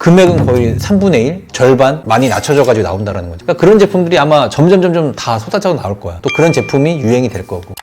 금액은 거의 3분의 1? 절반? 많이 낮춰져가지고 나온다라는 거죠. 그러니까 그런 제품들이 아마 점점 다 쏟아져 나올 거야. 또 그런 제품이 유행이 될 거고.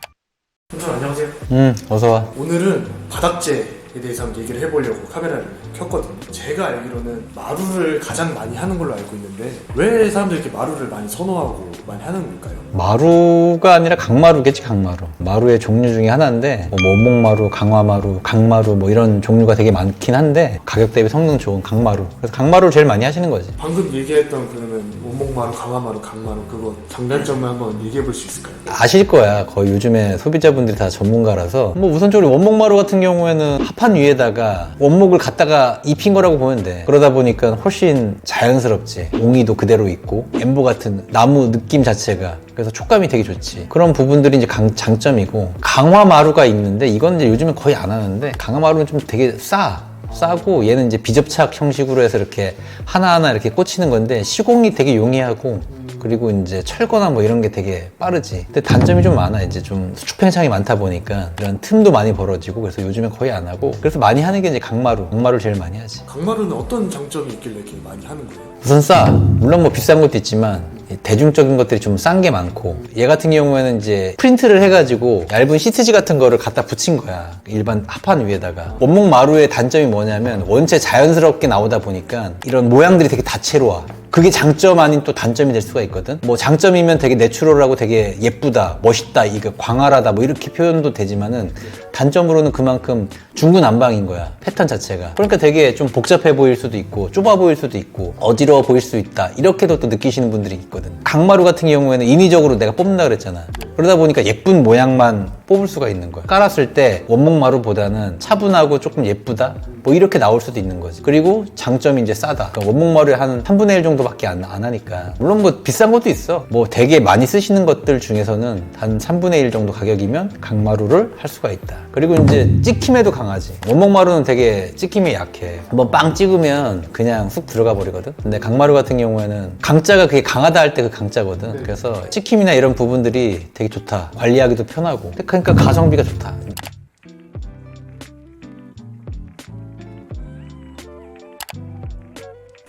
선생님 안녕하세요. 어서와. 오늘은 바닥재에 대해서 한번 얘기를 해보려고 카메라를 켰거든요. 제가 알기로는 마루를 가장 많이 하는 걸로 알고 있는데 왜 사람들이 이렇게 마루를 많이 선호하고 많이 하는 걸까요? 마루가 아니라 강마루겠지, 강마루. 마루의 종류 중에 하나인데 뭐 원목마루, 강화마루, 강마루 뭐 이런 종류가 되게 많긴 한데 가격 대비 성능 좋은 강마루. 그래서 강마루를 제일 많이 하시는 거지. 방금 얘기했던 그러면 원목마루, 강화마루, 강마루 그거 장단점을 한번 얘기해 볼 수 있을까요? 아실 거야. 거의 요즘에 소비자분들이 다 전문가라서. 뭐 우선적으로 원목마루 같은 경우에는 합판 위에다가 원목을 갖다가 입힌 거라고 보면 돼. 그러다 보니까 훨씬 자연스럽지. 옹이도 그대로 있고 엠보 같은 나무 느낌 자체가, 그래서 촉감이 되게 좋지. 그런 부분들이 이제 장점이고, 강화마루가 있는데 이건 이제 요즘에 거의 안 하는데, 강화마루는 좀 되게 싸고 얘는 이제 비접착 형식으로 해서 이렇게 하나하나 이렇게 꽂히는 건데 시공이 되게 용이하고, 그리고 이제 철거나 뭐 이런 게 되게 빠르지. 근데 단점이 좀 많아. 이제 좀 수축 팽창이 많다 보니까 이런 틈도 많이 벌어지고, 그래서 요즘엔 거의 안 하고, 그래서 많이 하는 게 이제 강마루를 제일 많이 하지. 강마루는 어떤 장점이 있길래 이렇게 많이 하는 거예요? 우선 싸. 물론 뭐 비싼 것도 있지만 대중적인 것들이 좀 싼 게 많고, 얘 같은 경우에는 이제 프린트를 해가지고 얇은 시트지 같은 거를 갖다 붙인 거야, 일반 합판 위에다가. 원목 마루의 단점이 뭐냐면 원체 자연스럽게 나오다 보니까 이런 모양들이 되게 다채로워. 그게 장점 아닌 또 단점이 될 수가 있거든. 뭐 장점이면 되게 내추럴하고 되게 예쁘다, 멋있다, 이거 광활하다 뭐 이렇게 표현도 되지만은, 단점으로는 그만큼 중구난방인 거야, 패턴 자체가. 그러니까 되게 좀 복잡해 보일 수도 있고 좁아 보일 수도 있고 어지러워 보일 수 있다, 이렇게도 또 느끼시는 분들이 있거든. 강마루 같은 경우에는 인위적으로 내가 뽑는다 그랬잖아. 그러다 보니까 예쁜 모양만 뽑을 수가 있는 거야. 깔았을 때 원목 마루보다는 차분하고 조금 예쁘다, 뭐 이렇게 나올 수도 있는 거지. 그리고 장점이 이제 싸다. 그러니까 원목 마루에 한 3분의 1 정도밖에 안 하니까. 물론 뭐 비싼 것도 있어. 뭐 되게 많이 쓰시는 것들 중에서는 한 3분의 1 정도 가격이면 강마루를 할 수가 있다. 그리고 이제 찍힘에도 강하지. 원목 마루는 되게 찍힘이 약해. 한번 빵 찍으면 그냥 쑥 들어가 버리거든. 근데 강마루 같은 경우에는 강자가 그게 강하다 할 때 그 강자거든. 그래서 찍힘이나 이런 부분들이 되게 좋다. 관리하기도 편하고. 그러니까 가성비가 좋다.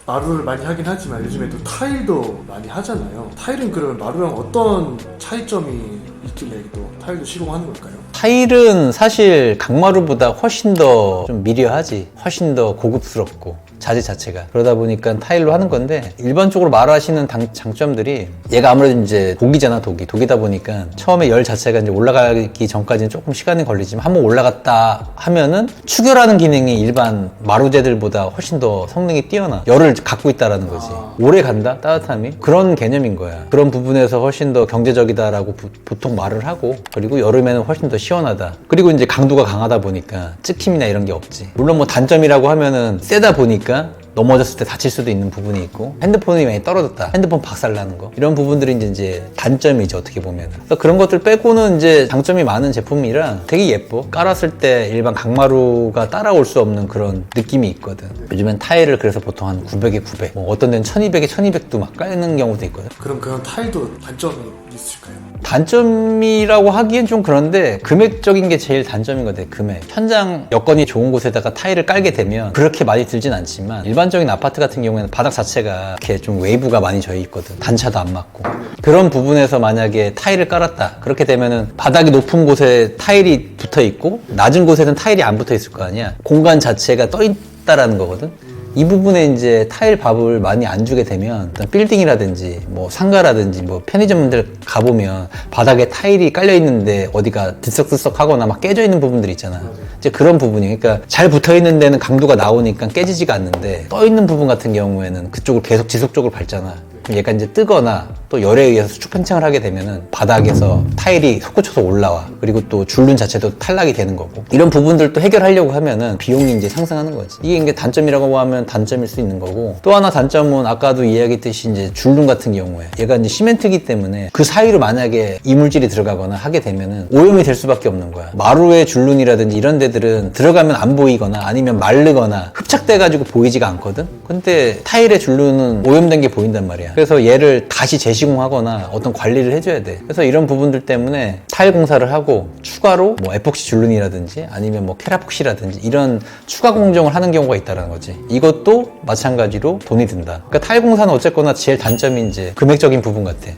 마루를 많이 하긴 하지만 요즘에 또 타일도 많이 하잖아요. 타일은 그러면 마루랑 어떤 차이점이 있길래 또 타일도 시공하는 걸까요? 타일은 사실 강마루보다 훨씬 더 좀 미려하지. 훨씬 더 고급스럽고 자재 자체가. 그러다 보니까 타일로 하는 건데, 일반적으로 말하시는 장점들이, 얘가 아무래도 이제 독이잖아. 독이다 보니까 처음에 열 자체가 이제 올라가기 전까지는 조금 시간이 걸리지만 한번 올라갔다 하면은 추결하는 기능이 일반 마루재들보다 훨씬 더 성능이 뛰어나. 열을 갖고 있다라는 거지. 오래 간다, 따뜻함이. 그런 개념인 거야. 그런 부분에서 훨씬 더 경제적이다라고 보통 말을 하고, 그리고 여름에는 훨씬 더 시원하다. 그리고 이제 강도가 강하다 보니까 찍힘이나 이런 게 없지. 물론 뭐 단점이라고 하면은 세다 보니까 넘어졌을 때 다칠 수도 있는 부분이 있고, 핸드폰이 많이 떨어졌다, 핸드폰 박살나는 거, 이런 부분들이 이제 단점이죠, 어떻게 보면. 그래서 그런 것들 빼고는 이제 장점이 많은 제품이라 되게 예뻐. 깔았을 때 일반 강마루가 따라올 수 없는 그런 느낌이 있거든. 요즘엔 타일을 그래서 보통 한 900에 900, 뭐 어떤 데는 1200에 1200도 막 깔는 경우도 있거든. 그럼 그런 타일도 단점이 있을까요? 단점이라고 하기엔 좀 그런데, 금액적인 게 제일 단점인 것 같아. 금액. 현장 여건이 좋은 곳에다가 타일을 깔게 되면 그렇게 많이 들진 않지만, 일반적인 아파트 같은 경우에는 바닥 자체가 이렇게 좀 웨이브가 많이 져 있거든. 단차도 안 맞고. 그런 부분에서 만약에 타일을 깔았다, 그렇게 되면은 바닥이 높은 곳에 타일이 붙어 있고 낮은 곳에는 타일이 안 붙어 있을 거 아니야. 공간 자체가 떠 있다라는 거거든. 이 부분에 이제 타일 밥을 많이 안 주게 되면, 어떤 빌딩이라든지 뭐 상가라든지 뭐 편의점들 가보면 바닥에 타일이 깔려 있는데 어디가 들썩들썩 하거나 막 깨져 있는 부분들 있잖아. 이제 그런 부분이, 그러니까 잘 붙어 있는 데는 강도가 나오니까 깨지지가 않는데, 떠 있는 부분 같은 경우에는 그쪽을 계속 지속적으로 밟잖아. 그럼 얘가 이제 뜨거나 또 열에 의해서 수축 팽창을 하게 되면은 바닥에서 타일이 솟구쳐서 올라와. 그리고 또 줄눈 자체도 탈락이 되는 거고. 이런 부분들도 해결하려고 하면은 비용이 이제 상승하는 거지. 이게 단점이라고 하면 단점일 수 있는 거고, 또 하나 단점은 아까도 이야기했듯이 이제 줄눈 같은 경우에 얘가 이제 시멘트이기 때문에 그 사이로 만약에 이물질이 들어가거나 하게 되면은 오염이 될 수밖에 없는 거야. 마루의 줄눈이라든지 이런 데들은 들어가면 안 보이거나 아니면 마르거나 흡착돼가지고 보이지가 않거든. 근데 타일의 줄눈은 오염된 게 보인단 말이야. 그래서 얘를 다시 재시공하거나 어떤 관리를 해줘야 돼. 그래서 이런 부분들 때문에 타일 공사를 하고 추가로 뭐 에폭시 줄눈이라든지 아니면 뭐 케라폭시라든지 이런 추가 공정을 하는 경우가 있다는 거지. 이것도 마찬가지로 돈이 든다. 그러니까 타일 공사는 어쨌거나 제일 단점이 이제 금액적인 부분 같아.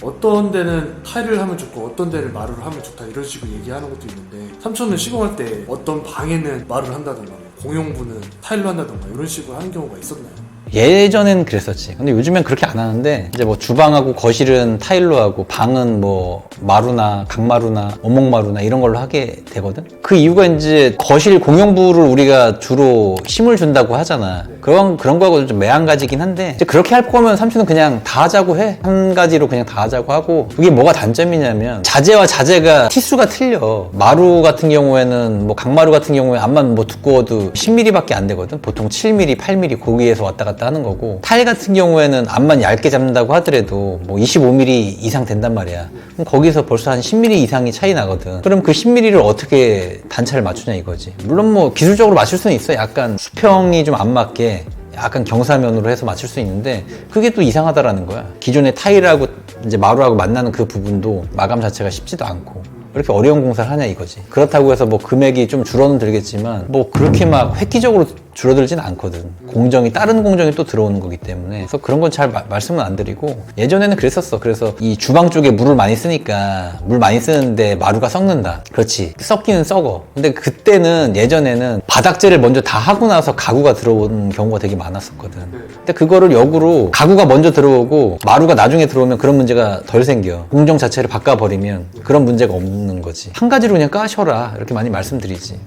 어떤 데는 타일을 하면 좋고 어떤 데를 마루를 하면 좋다 이런 식으로 얘기하는 것도 있는데 삼촌은 시공할 때 어떤 방에는 마루를 한다던가 공용부는 타일로 한다던가 이런 식으로 하는 경우가 있었나요? 예전엔 그랬었지. 근데 요즘엔 그렇게 안 하는데 이제 뭐 주방하고 거실은 타일로 하고 방은 뭐 마루나 강마루나 원목마루나 이런 걸로 하게 되거든. 그 이유가 이제 거실 공용부를 우리가 주로 힘을 준다고 하잖아. 그런 거하고 좀 매한가지긴 한데 이제 그렇게 할 거면 삼촌은 그냥 다 하자고 해. 한 가지로 그냥 다 하자고 하고 그게 뭐가 단점이냐면 자재와 자재가 티수가 틀려. 마루 같은 경우에는 뭐 강마루 같은 경우에 암만 뭐 두꺼워도 10mm밖에 안 되거든. 보통 7mm, 8mm 거기에서 왔다 갔다 하는 거고 타일 같은 경우에는 암만 얇게 잡는다고 하더라도 뭐 25mm 이상 된단 말이야. 그럼 거기서 벌써 한 10mm 이상이 차이 나거든. 그럼 그 10mm를 어떻게 단차를 맞추냐 이거지. 물론 뭐 기술적으로 맞출 수는 있어. 약간 수평이 좀 안 맞게 약간 경사면으로 해서 맞출 수 있는데 그게 또 이상하다라는 거야. 기존의 타일하고 이제 마루하고 만나는 그 부분도 마감 자체가 쉽지도 않고 왜 이렇게 어려운 공사를 하냐 이거지. 그렇다고 해서 뭐 금액이 좀 줄어는 들겠지만 뭐 그렇게 막 획기적으로 줄어들진 않거든. 공정이 다른 공정이 또 들어오는 거기 때문에 그래서 그런 건 잘 말씀은 안 드리고 예전에는 그랬었어. 그래서 이 주방 쪽에 물을 많이 쓰니까 물 많이 쓰는데 마루가 썩는다. 그렇지. 썩기는 썩어. 근데 그때는 예전에는 바닥재를 먼저 다 하고 나서 가구가 들어오는 경우가 되게 많았었거든. 근데 그거를 역으로 가구가 먼저 들어오고 마루가 나중에 들어오면 그런 문제가 덜 생겨. 공정 자체를 바꿔버리면 그런 문제가 없는 거지. 한 가지로 그냥 까셔라 이렇게 많이 말씀드리지.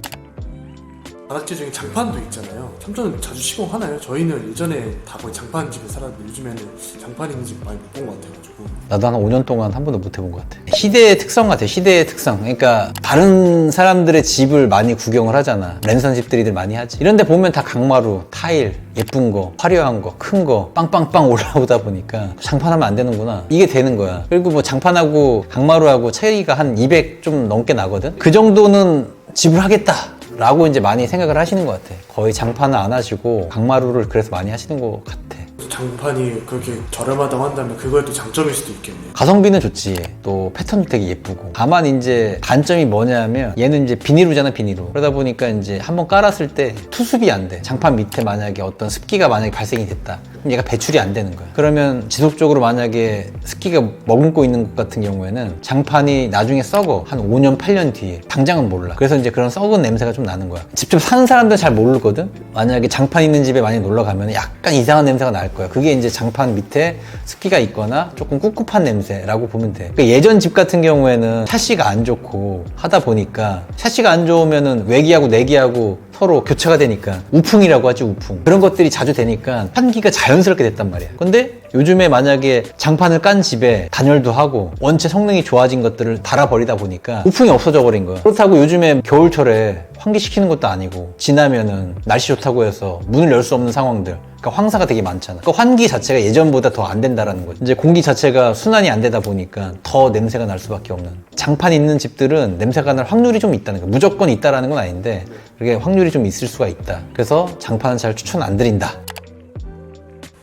바닥재 중에 장판도 있잖아요. 삼촌은 자주 시공하나요? 저희는 예전에 다 거의 장판 집에 살았는데 요즘에는 장판 있는 집 많이 못 본 것 같아가지고. 나도 한 5년 동안 한 번도 못 해본 것 같아. 시대의 특성 같아. 시대의 특성. 그러니까 다른 사람들의 집을 많이 구경을 하잖아. 랜선 집들이들 많이 하지. 이런 데 보면 다 강마루, 타일, 예쁜 거, 화려한 거, 큰 거 빵빵빵 올라오다 보니까 장판하면 안 되는구나. 이게 되는 거야. 그리고 뭐 장판하고 강마루하고 차이가 한 200 좀 넘게 나거든. 그 정도는 집을 하겠다 라고 이제 많이 생각을 하시는 것 같아. 거의 장판을 안 하시고 강마루를 그래서 많이 하시는 것 같아. 장판이 그렇게 저렴하다고 한다면 그거에 또 장점일 수도 있겠네요. 가성비는 좋지. 또 패턴도 되게 예쁘고. 다만 이제 단점이 뭐냐면 얘는 이제 비닐루잖아, 비닐루. 그러다 보니까 이제 한번 깔았을 때 투습이 안 돼. 장판 밑에 만약에 어떤 습기가 만약에 발생이 됐다. 그럼 얘가 배출이 안 되는 거야. 그러면 지속적으로 만약에 습기가 머금고 있는 것 같은 경우에는 장판이 나중에 썩어. 한 5년, 8년 뒤에. 당장은 몰라. 그래서 이제 그런 썩은 냄새가 좀 나는 거야. 직접 사는 사람들은 잘 모르거든? 만약에 장판 있는 집에 많이 놀러 가면 약간 이상한 냄새가 날 거야. 그게 이제 장판 밑에 습기가 있거나 조금 꿉꿉한 냄새라고 보면 돼. 그러니까 예전 집 같은 경우에는 샤시가 안 좋고 하다 보니까 샤시가 안 좋으면은 외기하고 내기하고 서로 교차가 되니까 우풍이라고 하지, 우풍. 그런 것들이 자주 되니까 환기가 자연스럽게 됐단 말이야. 근데 요즘에 만약에 장판을 깐 집에 단열도 하고 원체 성능이 좋아진 것들을 달아버리다 보니까 우풍이 없어져 버린 거야. 그렇다고 요즘에 겨울철에 환기시키는 것도 아니고 지나면은 날씨 좋다고 해서 문을 열 수 없는 상황들, 그러니까 황사가 되게 많잖아. 그러니까 환기 자체가 예전보다 더 안 된다라는 거지. 이제 공기 자체가 순환이 안 되다 보니까 더 냄새가 날 수밖에 없는. 장판 있는 집들은 냄새가 날 확률이 좀 있다는 거야. 무조건 있다라는 건 아닌데 그게 확률이 좀 있을 수가 있다. 그래서 장판은 잘 추천 안 드린다.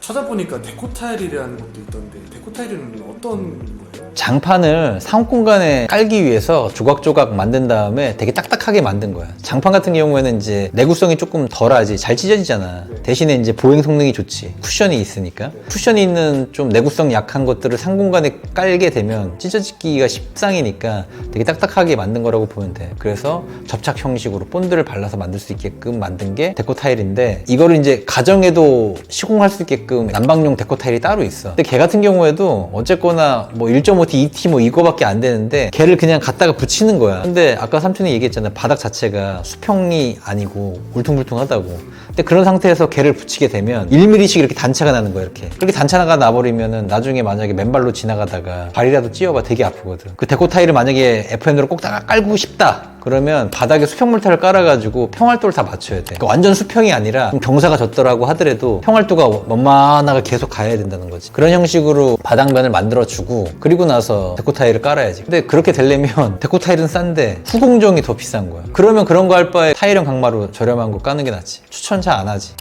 찾아보니까 데코타일이라는 것도 있던데 데코타일은 어떤 거예요? 장판을 상업 공간에 깔기 위해서 조각조각 만든 다음에 되게 딱딱하게 만든 거야. 장판 같은 경우에는 이제 내구성이 조금 덜하지, 잘 찢어지잖아. 대신에 이제 보행 성능이 좋지. 쿠션이 있으니까. 쿠션이 있는 좀 내구성 약한 것들을 상공간에 깔게 되면 찢어지기가 십상이니까 되게 딱딱하게 만든 거라고 보면 돼. 그래서 접착 형식으로 본드를 발라서 만들 수 있게끔 만든 게 데코 타일인데 이거를 이제 가정에도 시공할 수 있게끔 난방용 데코 타일이 따로 있어. 근데 걔 같은 경우에도 어쨌거나 뭐 1.5T, 2T 뭐 이거밖에 안 되는데 걔를 그냥 갖다가 붙이는 거야. 근데 아까 삼촌이 얘기했잖아. 바닥 자체가 수평이 아니고 울퉁불퉁하다고. 근데 그런 상태에서 걔를 붙이게 되면 1mm씩 이렇게 단차가 나는 거야. 이렇게. 그렇게 단차가 나버리면은 나중에 만약에 맨발로 지나가다가 발이라도 찧어봐 되게 아프거든. 그 데코 타일을 만약에 FN으로 꼭 깔고 싶다. 그러면 바닥에 수평 몰타를 깔아가지고 평활도를 다 맞춰야 돼. 그러니까 완전 수평이 아니라 좀 경사가 졌더라고 하더라도 평활도가 원만하게 계속 가야 된다는 거지. 그런 형식으로 바닥면을 만들어주고 그리고 나서 데코 타일을 깔아야지. 근데 그렇게 되려면 데코 타일은 싼데 후공정이 더 비싼 거야. 그러면 그런 거 할 바에 타일형 강마루 저렴한 거 까는 게 낫지. 추천 잘 안 하지.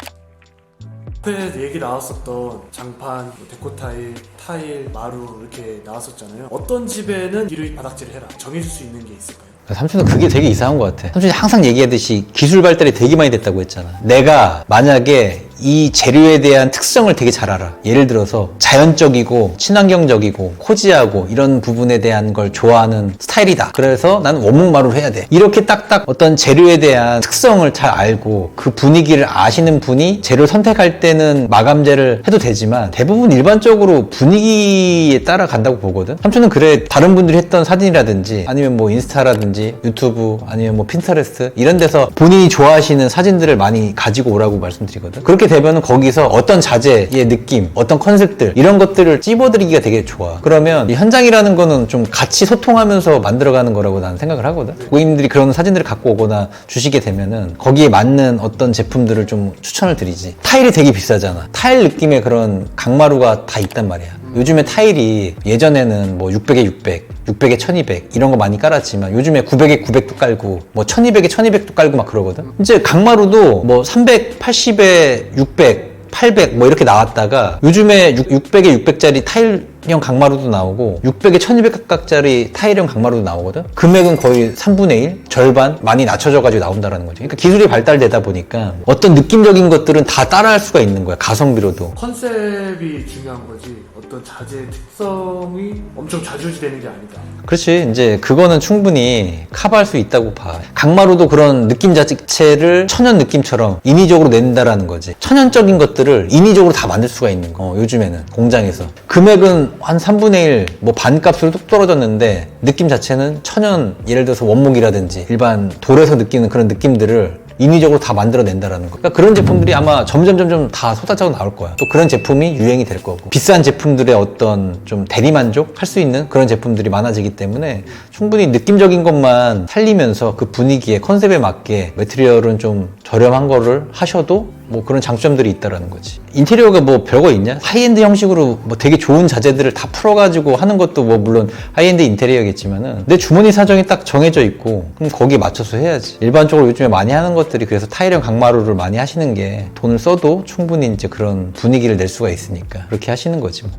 앞에 얘기 나왔었던 장판, 데코 타일, 타일, 마루 이렇게 나왔었잖아요. 어떤 집에는 기르이 바닥재를 해라 정해줄 수 있는 게 있을까요? 삼촌은 그게 되게 이상한 것 같아. 삼촌이 항상 얘기하듯이 기술 발달이 되게 많이 됐다고 했잖아. 내가 만약에 이 재료에 대한 특성을 되게 잘 알아. 예를 들어서 자연적이고 친환경적이고 코지하고 이런 부분에 대한 걸 좋아하는 스타일이다. 그래서 나는 원목마루를 해야 돼. 이렇게 딱딱 어떤 재료에 대한 특성을 잘 알고 그 분위기를 아시는 분이 재료를 선택할 때는 마감재를 해도 되지만 대부분 일반적으로 분위기에 따라간다고 보거든. 삼촌은 그래 다른 분들이 했던 사진이라든지 아니면 뭐 인스타라든지 유튜브 아니면 뭐 핀터레스트 이런 데서 본인이 좋아하시는 사진들을 많이 가지고 오라고 말씀드리거든. 그렇게 되면 거기서 어떤 자재의 느낌, 어떤 컨셉들 이런 것들을 찝어드리기가 되게 좋아. 그러면 이 현장이라는 거는 좀 같이 소통하면서 만들어가는 거라고 나는 생각을 하거든. 고객님들이 그런 사진들을 갖고 오거나 주시게 되면은 거기에 맞는 어떤 제품들을 좀 추천을 드리지. 타일이 되게 비싸잖아. 타일 느낌의 그런 강마루가 다 있단 말이야. 요즘에 타일이 예전에는 뭐 600에 600, 600에 1200 이런 거 많이 깔았지만 요즘에 900에 900도 깔고 뭐 1200에 1200도 깔고 막 그러거든. 이제 강마루도 뭐 380에 600 800 뭐 이렇게 나왔다가 요즘에 600에 600짜리 타일형 강마루도 나오고 600에 1200각짜리 타일형 강마루도 나오거든. 금액은 거의 3분의 1 절반 많이 낮춰져가지고 나온다라는 거지. 그러니까 기술이 발달되다 보니까 어떤 느낌적인 것들은 다 따라할 수가 있는 거야. 가성비로도. 컨셉이 중요한 거지 어떤 자재의 특성이 엄청 좌지우지되는 게 아니다. 그렇지. 이제 그거는 충분히 커버할 수 있다고 봐. 강마루도 그런 느낌 자체를 천연 느낌처럼 인위적으로 낸다라는 거지. 천연적인 것들을 인위적으로 다 만들 수가 있는 거. 요즘에는 공장에서. 금액은 한 3분의 1, 뭐 반값으로 뚝 떨어졌는데 느낌 자체는 천연, 예를 들어서 원목이라든지 일반 돌에서 느끼는 그런 느낌들을 인위적으로 다 만들어낸다라는 거. 그러니까 그런 제품들이 아마 점점 다 쏟아져 나올 거야. 또 그런 제품이 유행이 될 거고. 비싼 제품들의 어떤 좀 대리만족 할 수 있는 그런 제품들이 많아지기 때문에 충분히 느낌적인 것만 살리면서 그 분위기에 컨셉에 맞게 매트리얼은 좀 저렴한 거를 하셔도 뭐 그런 장점들이 있다라는 거지. 인테리어가 뭐 별거 있냐? 하이엔드 형식으로 뭐 되게 좋은 자재들을 다 풀어가지고 하는 것도 뭐 물론 하이엔드 인테리어겠지만은 내 주머니 사정이 딱 정해져 있고 그럼 거기에 맞춰서 해야지. 일반적으로 요즘에 많이 하는 것들이 그래서 타일형 강마루를 많이 하시는 게 돈을 써도 충분히 이제 그런 분위기를 낼 수가 있으니까 그렇게 하시는 거지 뭐.